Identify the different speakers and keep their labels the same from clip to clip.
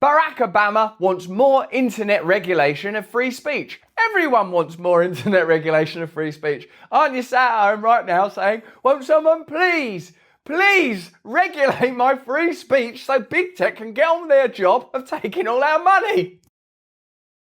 Speaker 1: Barack Obama wants more internet regulation of free speech. Everyone wants more internet regulation of free speech. Aren't you sat at home right now saying, won't someone please regulate my free speech so big tech can get on their job of taking all our money?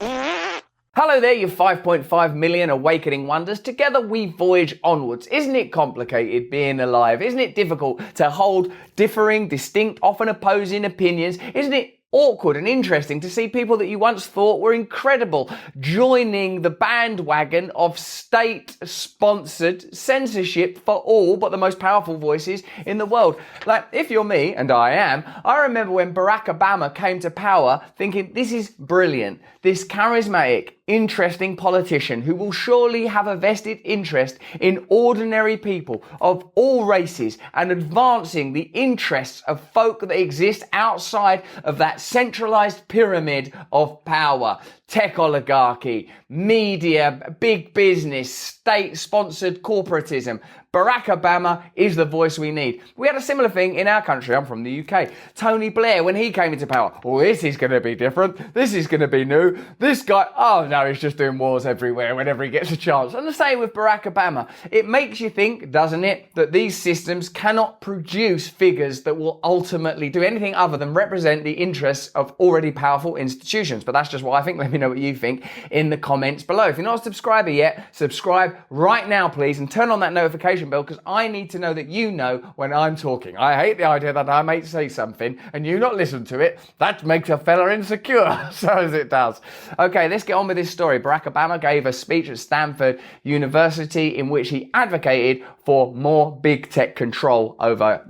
Speaker 1: Hello there, you 5.5 million awakening wonders. Together we voyage onwards. Isn't it complicated being alive? Isn't it difficult to hold differing, distinct, often opposing opinions? Isn't it awkward and interesting to see people that you once thought were incredible joining the bandwagon of state-sponsored censorship for all but the most powerful voices in the world? Like, if you're me, and I am, I remember when Barack Obama came to power thinking, this is brilliant. This charismatic, interesting politician who will surely have a vested interest in ordinary people of all races and advancing the interests of folk that exist outside of that centralized pyramid of power. Tech oligarchy, media, big business, state-sponsored corporatism. Barack Obama is the voice we need. We had a similar thing in our country. I'm from the UK. Tony Blair, when he came into power, this is going to be different. This is going to be new. This guy, no, he's just doing wars everywhere whenever he gets a chance. And the same with Barack Obama. It makes you think, doesn't it, that these systems cannot produce figures that will ultimately do anything other than represent the interests of already powerful institutions. But that's just what I think. Let me know what you think in the comments below. If you're not a subscriber yet, subscribe right now, please, and turn on that notification bell, because I need to know that you know when I'm talking. I hate the idea that I may say something and you not listen to it. That makes a fella insecure, so as it does. Okay, let's get on with this story. Barack Obama gave a speech at Stanford University in which he advocated for more big tech control over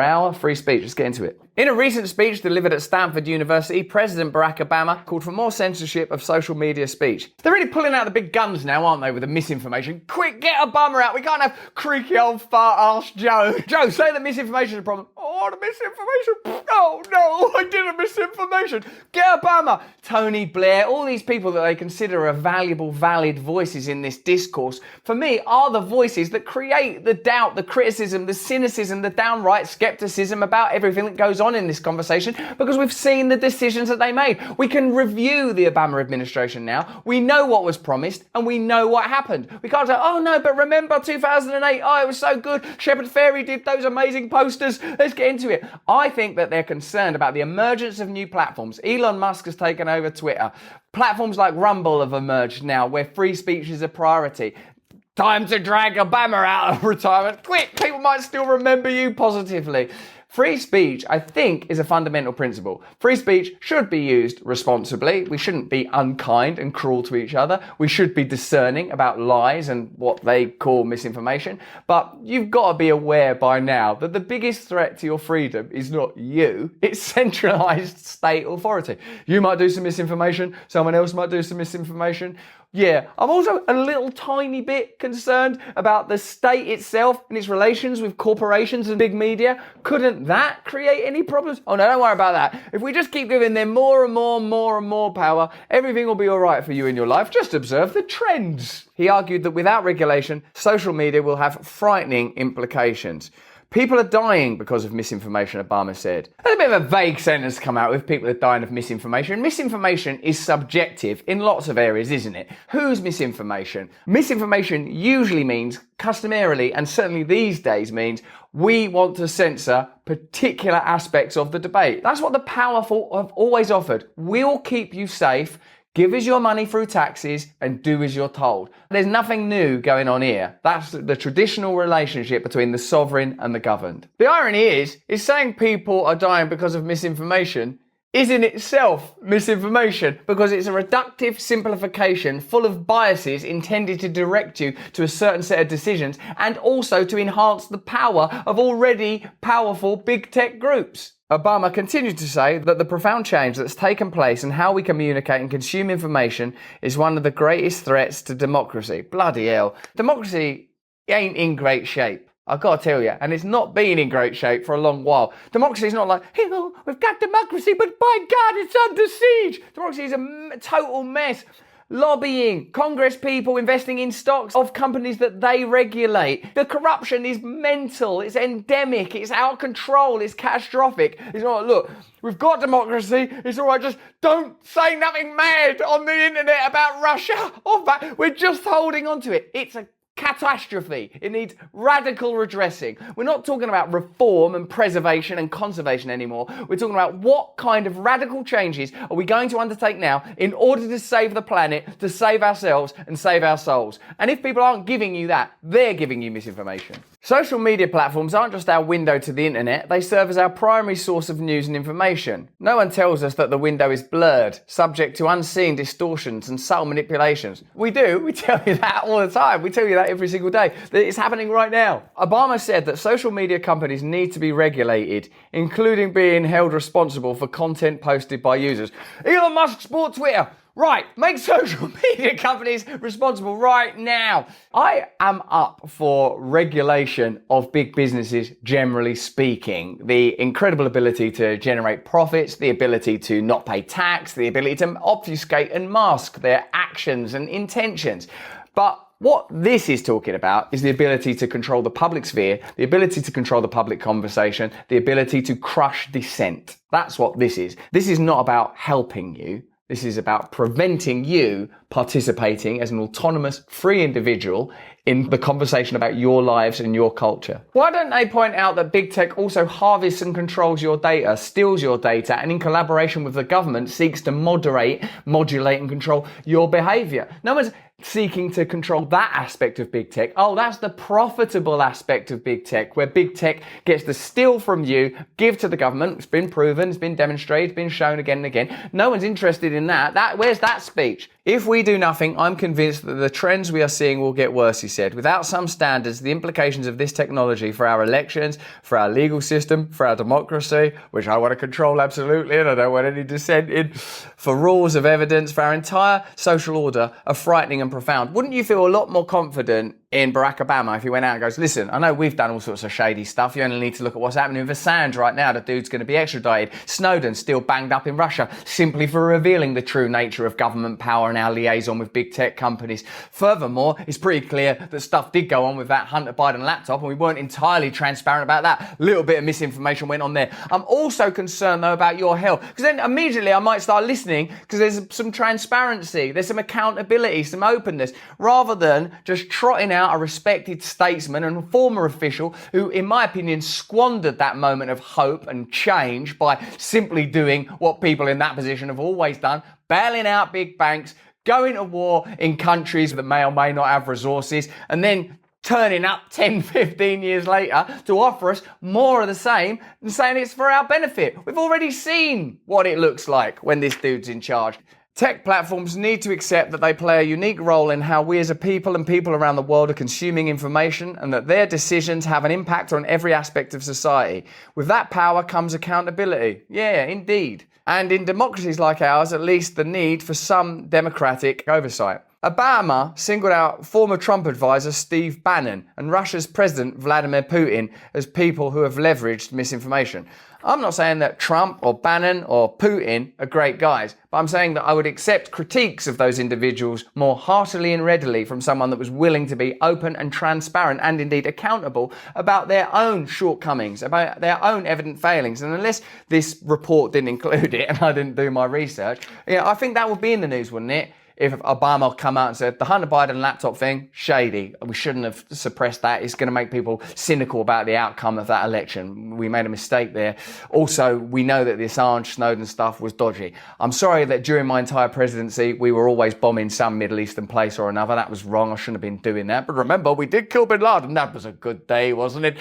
Speaker 1: our free speech. Let's get into it. In a recent speech delivered at Stanford University, President Barack Obama called for more censorship of social media speech. They're really pulling out the big guns now, aren't they, with the misinformation? Quick, get Obama out. We can't have creaky old fart-ass Joe. Joe, say that misinformation is a problem. Oh, the misinformation. Oh, no, I did a misinformation. Get Obama. Tony Blair, all these people that they consider are valuable, valid voices in this discourse, for me, are the voices that create the doubt, the criticism, the cynicism, the downright skepticism about everything that goes on in this conversation, because we've seen the decisions that they made. We can review the Obama administration now. We know what was promised and we know what happened. We can't say, oh no, but remember 2008, it was so good. Shepard Fairey did those amazing posters. Let's get into it. I think that they're concerned about the emergence of new platforms. Elon Musk has taken over Twitter. Platforms like Rumble have emerged now where free speech is a priority. Time to drag Obama out of retirement. Quick, people might still remember you positively. Free speech, I think, is a fundamental principle. Free speech should be used responsibly. We shouldn't be unkind and cruel to each other. We should be discerning about lies and what they call misinformation. But you've got to be aware by now that the biggest threat to your freedom is not you, it's centralized state authority. You might do some misinformation, someone else might do some misinformation. Yeah, I'm also a little tiny bit concerned about the state itself and its relations with corporations and big media. Couldn't that create any problems? Oh no, don't worry about that. If we just keep giving them more and more power, everything will be all right for you in your life. Just observe the trends. He argued that without regulation, social media will have frightening implications. People are dying because of misinformation, Obama said. That's a bit of a vague sentence to come out with. People are dying of misinformation. Misinformation is subjective in lots of areas, isn't it? Whose misinformation? Misinformation usually means, customarily, and certainly these days means, we want to censor particular aspects of the debate. That's what the powerful have always offered. We'll keep you safe. Give us your money through taxes and do as you're told. There's nothing new going on here. That's the traditional relationship between the sovereign and the governed. The irony is saying people are dying because of misinformation is in itself misinformation, because it's a reductive simplification full of biases intended to direct you to a certain set of decisions and also to enhance the power of already powerful big tech groups. Obama continued to say that the profound change that's taken place in how we communicate and consume information is one of the greatest threats to democracy. Bloody hell. Democracy ain't in great shape. I've got to tell you, and it's not been in great shape for a long while. Democracy is not like, we've got democracy, but by God, it's under siege. Democracy is a total mess. lobbying, Congress people investing in stocks of companies that they regulate. The corruption is mental, it's endemic, it's out of control, it's catastrophic. It's not, look, we've got democracy, it's all right, just don't say nothing mad on the internet about Russia or that. We're just holding on to it. It's a catastrophe. It needs radical redressing. We're not talking about reform and preservation and conservation anymore. We're talking about what kind of radical changes are we going to undertake now in order to save the planet, to save ourselves and save our souls. And if people aren't giving you that, they're giving you misinformation. Social media platforms aren't just our window to the internet, they serve as our primary source of news and information. No one tells us that the window is blurred, subject to unseen distortions and subtle manipulations. We do, we tell you that all the time. We tell you that every single day. It's happening right now. Obama said that social media companies need to be regulated, including being held responsible for content posted by users. Elon Musk bought Twitter. Right, make social media companies responsible right now. I am up for regulation of big businesses, generally speaking. The incredible ability to generate profits, the ability to not pay tax, the ability to obfuscate and mask their actions and intentions. But what this is talking about is the ability to control the public sphere, the ability to control the public conversation, the ability to crush dissent. That's what this is. This is not about helping you. This is about preventing you participating as an autonomous, free individual in the conversation about your lives and your culture. Why don't they point out that big tech also harvests and controls your data, steals your data, and in collaboration with the government seeks to modulate and control your behavior? No one's seeking to control that aspect of big tech. Oh, that's the profitable aspect of big tech, where big tech gets to steal from you, give to the government. It's been proven, it's been demonstrated, it's been shown again and again. No one's interested in that. Where's that speech? If we do nothing, I'm convinced that the trends we are seeing will get worse, he said. Without some standards, the implications of this technology for our elections, for our legal system, for our democracy, which I want to control absolutely, and I don't want any dissent in, for rules of evidence, for our entire social order are frightening and profound. Wouldn't you feel a lot more confident in Barack Obama if he went out and goes, listen, I know we've done all sorts of shady stuff. You only need to look at what's happening with Assange right now. The dude's going to be extradited. Snowden's still banged up in Russia simply for revealing the true nature of government power and our liaison with big tech companies. Furthermore, it's pretty clear that stuff did go on with that Hunter Biden laptop and we weren't entirely transparent about that. A little bit of misinformation went on there. I'm also concerned though about your health, because then immediately I might start listening because there's some transparency, there's some accountability, some openness, rather than just trotting out a respected statesman and former official who, in my opinion, squandered that moment of hope and change by simply doing what people in that position have always done, bailing out big banks, going to war in countries that may or may not have resources, and then turning up 10, 15 years later to offer us more of the same and saying it's for our benefit. We've already seen what it looks like when this dude's in charge. Tech platforms need to accept that they play a unique role in how we as a people and people around the world are consuming information, and that their decisions have an impact on every aspect of society. With that power comes accountability. Yeah, indeed. And in democracies like ours, at least the need for some democratic oversight. Obama singled out former Trump advisor Steve Bannon and Russia's President Vladimir Putin as people who have leveraged misinformation. I'm not saying that Trump or Bannon or Putin are great guys, but I'm saying that I would accept critiques of those individuals more heartily and readily from someone that was willing to be open and transparent and indeed accountable about their own shortcomings, about their own evident failings. And unless this report didn't include it and I didn't do my research, I think that would be in the news, wouldn't it? If Obama come out and said, the Hunter Biden laptop thing, shady. We shouldn't have suppressed that. It's going to make people cynical about the outcome of that election. We made a mistake there. Also, we know that the Assange, Snowden stuff was dodgy. I'm sorry that during my entire presidency, we were always bombing some Middle Eastern place or another. That was wrong. I shouldn't have been doing that. But remember, we did kill bin Laden. That was a good day, wasn't it?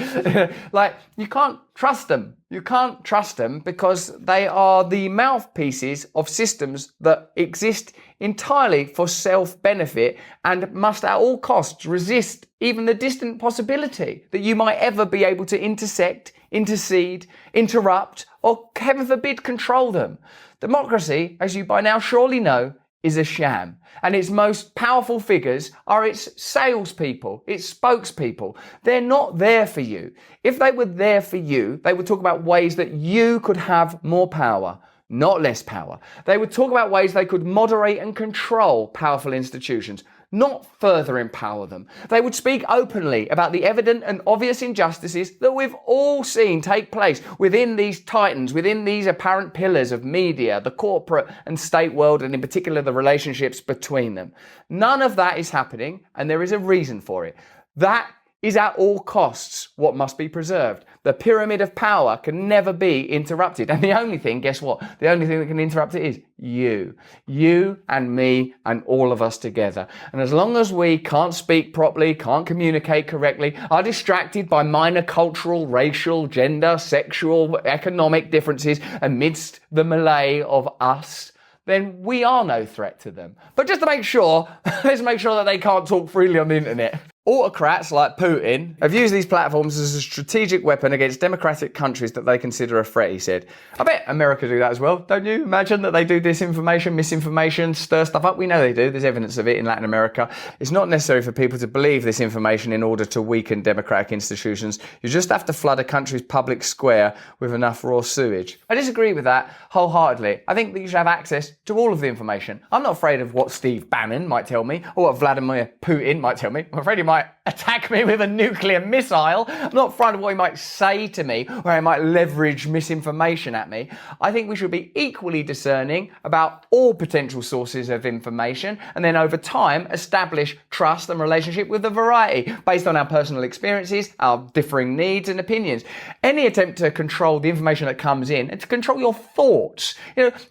Speaker 1: You can't trust them. You can't trust them because they are the mouthpieces of systems that exist entirely for self-benefit and must at all costs resist even the distant possibility that you might ever be able to intersect, intercede, interrupt, or heaven forbid, control them. Democracy, as you by now surely know, is a sham. And its most powerful figures are its salespeople, its spokespeople. They're not there for you. If they were there for you, they would talk about ways that you could have more power, not less power. They would talk about ways they could moderate and control powerful institutions, not further empower them. They would speak openly about the evident and obvious injustices that we've all seen take place within these titans, within these apparent pillars of media, the corporate and state world, and in particular the relationships between them. None of that is happening, and there is a reason for it. That is at all costs what must be preserved. The pyramid of power can never be interrupted. And the only thing, guess what? The only thing that can interrupt it is you. You and me and all of us together. And as long as we can't speak properly, can't communicate correctly, are distracted by minor cultural, racial, gender, sexual, economic differences amidst the melee of us, then we are no threat to them. But just to make sure, let's make sure that they can't talk freely on the internet. Autocrats like Putin have used these platforms as a strategic weapon against democratic countries that they consider a threat, he said. I bet America do that as well. Don't you imagine that they do disinformation, misinformation, stir stuff up? We know they do. There's evidence of it in Latin America. It's not necessary for people to believe this information in order to weaken democratic institutions. You just have to flood a country's public square with enough raw sewage. I disagree with that wholeheartedly. I think that you should have access to all of the information. I'm not afraid of what Steve Bannon might tell me or what Vladimir Putin might tell me. I'm afraid he might attack me with a nuclear missile. I'm not frightened of what he might say to me or he might leverage misinformation at me. I think we should be equally discerning about all potential sources of information and then over time establish trust and relationship with a variety based on our personal experiences, our differing needs and opinions. Any attempt to control the information that comes in and to control your thoughts.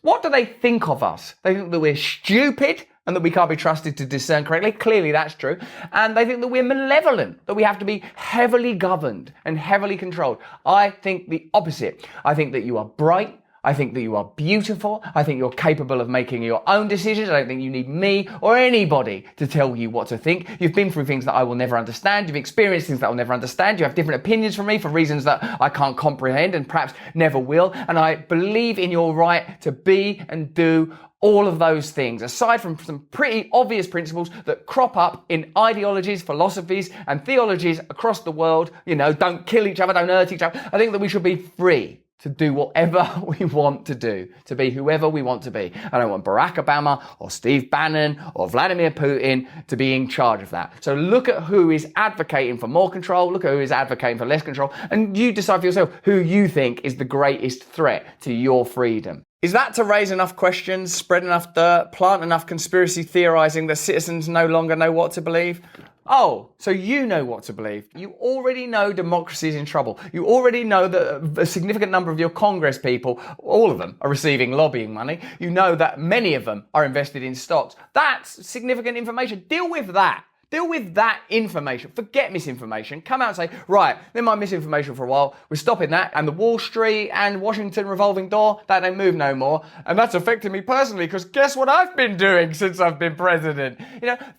Speaker 1: What do they think of us? They think that we're stupid and that we can't be trusted to discern correctly. Clearly that's true. And they think that we're malevolent, that we have to be heavily governed and heavily controlled. I think the opposite. I think that you are bright. I think that you are beautiful. I think you're capable of making your own decisions. I don't think you need me or anybody to tell you what to think. You've been through things that I will never understand. You've experienced things that I'll never understand. You have different opinions from me for reasons that I can't comprehend and perhaps never will. And I believe in your right to be and do all of those things, aside from some pretty obvious principles that crop up in ideologies, philosophies, and theologies across the world. Don't kill each other, don't hurt each other. I think that we should be free to do whatever we want to do, to be whoever we want to be. I don't want Barack Obama or Steve Bannon or Vladimir Putin to be in charge of that. So look at who is advocating for more control, look at who is advocating for less control, and you decide for yourself who you think is the greatest threat to your freedom. Is that to raise enough questions, spread enough dirt, plant enough conspiracy theorizing that citizens no longer know what to believe? Oh, so you know what to believe. You already know democracy is in trouble. You already know that a significant number of your Congress people, all of them, are receiving lobbying money. You know that many of them are invested in stocks. That's significant information. Deal with that. Deal with that information. Forget misinformation. Come out and say, right, never mind misinformation for a while. We're stopping that. And the Wall Street and Washington revolving door, that don't move no more. And that's affecting me personally because guess what I've been doing since I've been president?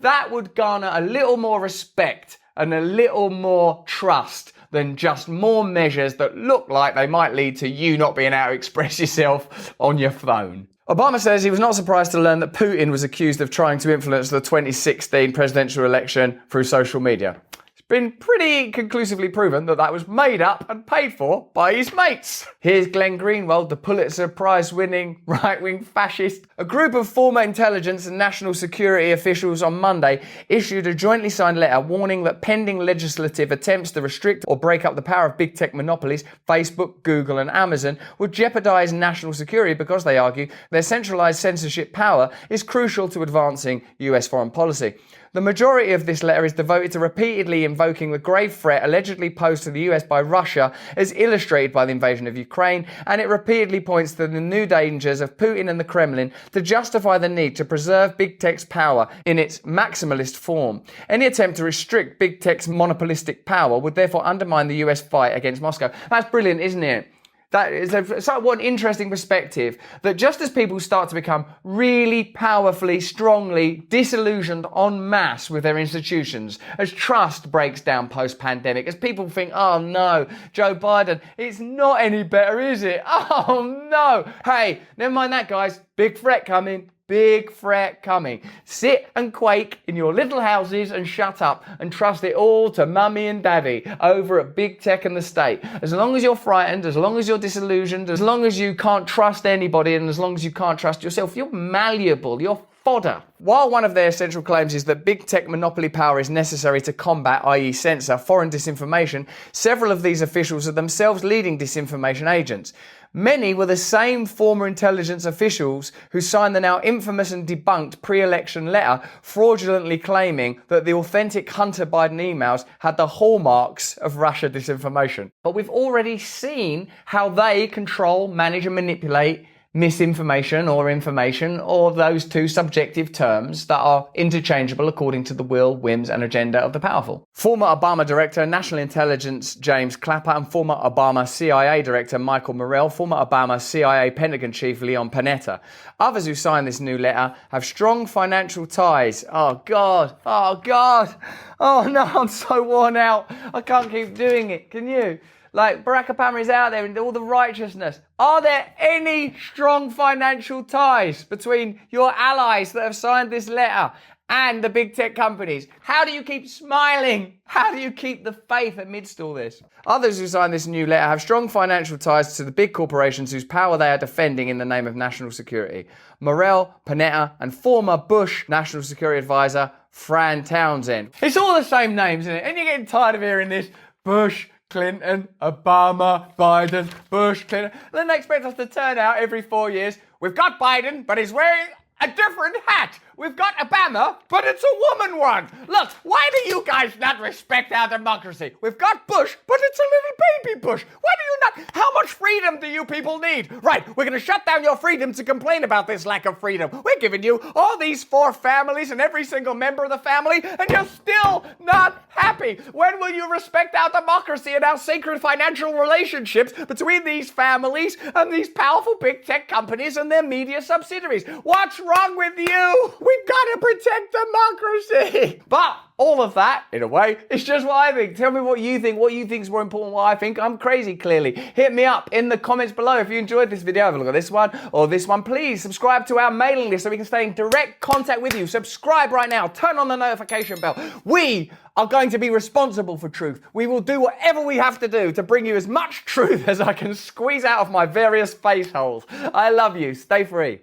Speaker 1: That would garner a little more respect and a little more trust than just more measures that look like they might lead to you not being able to express yourself on your phone. Obama says he was not surprised to learn that Putin was accused of trying to influence the 2016 presidential election through social media. It's been pretty conclusively proven that that was made up and paid for by his mates. Here's Glenn Greenwald, the Pulitzer Prize-winning right-wing fascist. A group of former intelligence and national security officials on Monday issued a jointly signed letter warning that pending legislative attempts to restrict or break up the power of big tech monopolies, Facebook, Google and Amazon, would jeopardize national security because, they argue, their centralized censorship power is crucial to advancing US foreign policy. The majority of this letter is devoted to repeatedly invoking the grave threat allegedly posed to the US by Russia as illustrated by the invasion of Ukraine, and it repeatedly points to the new dangers of Putin and the Kremlin to justify the need to preserve big tech's power in its maximalist form. Any attempt to restrict big tech's monopolistic power would therefore undermine the US fight against Moscow. That's brilliant, isn't it? That is one interesting perspective, that just as people start to become really powerfully, strongly disillusioned en masse with their institutions, as trust breaks down post-pandemic, as people think, oh no, Joe Biden, it's not any better, is it? Oh no. Hey, never mind that, guys. Big threat coming. big threat coming. Sit and quake in your little houses and shut up and trust it all to mummy and daddy over at big tech and the state. As long as you're frightened, as long as you're disillusioned, as long as you can't trust anybody, and as long as you can't trust yourself, you're malleable, you're fodder. While one of their essential claims is that big tech monopoly power is necessary to combat, i.e. censor, foreign disinformation, several of these officials are themselves leading disinformation agents. Many were the same former intelligence officials who signed the now infamous and debunked pre-election letter fraudulently claiming that the authentic Hunter Biden emails had the hallmarks of Russia disinformation. But we've already seen how they control, manage and manipulate misinformation or information, or those two subjective terms that are interchangeable according to the will, whims and agenda of the powerful. Former Obama Director National Intelligence James Clapper and former Obama CIA Director Michael Morrell, former Obama CIA Pentagon Chief Leon Panetta. Others who signed this new letter have strong financial ties. Oh God, oh God, oh no, I'm so worn out. I can't keep doing it, can you? Like, Barack Obama is out there in all the righteousness. Are there any strong financial ties between your allies that have signed this letter and the big tech companies? How do you keep smiling? How do you keep the faith amidst all this? Others who signed this new letter have strong financial ties to the big corporations whose power they are defending in the name of national security. Morrell, Panetta, and former Bush National Security Advisor Fran Townsend. It's all the same names, isn't it? And you're getting tired of hearing this. Bush, Clinton, Obama, Biden, Bush, Clinton. Then they expect us to turn out every 4 years. We've got Biden, but he's wearing a different hat. We've got Obama, but it's a woman one. Look, why do you guys not respect our democracy? We've got Bush, but it's a little baby Bush. Why do you not? How much freedom do you people need? Right, we're going to shut down your freedom to complain about this lack of freedom. We're giving you all these 4 families and every single member of the family, and you're still not happy. When will you respect our democracy and our sacred financial relationships between these families and these powerful big tech companies and their media subsidiaries? What's wrong with you? We've got to protect democracy. But all of that, in a way, is just what I think. Tell me what you think. What you think is more important than what I think. I'm crazy, clearly. Hit me up in the comments below if you enjoyed this video. Have a look at this one or this one. Please subscribe to our mailing list so we can stay in direct contact with you. Subscribe right now. Turn on the notification bell. We are going to be responsible for truth. We will do whatever we have to do to bring you as much truth as I can squeeze out of my various face holes. I love you. Stay free.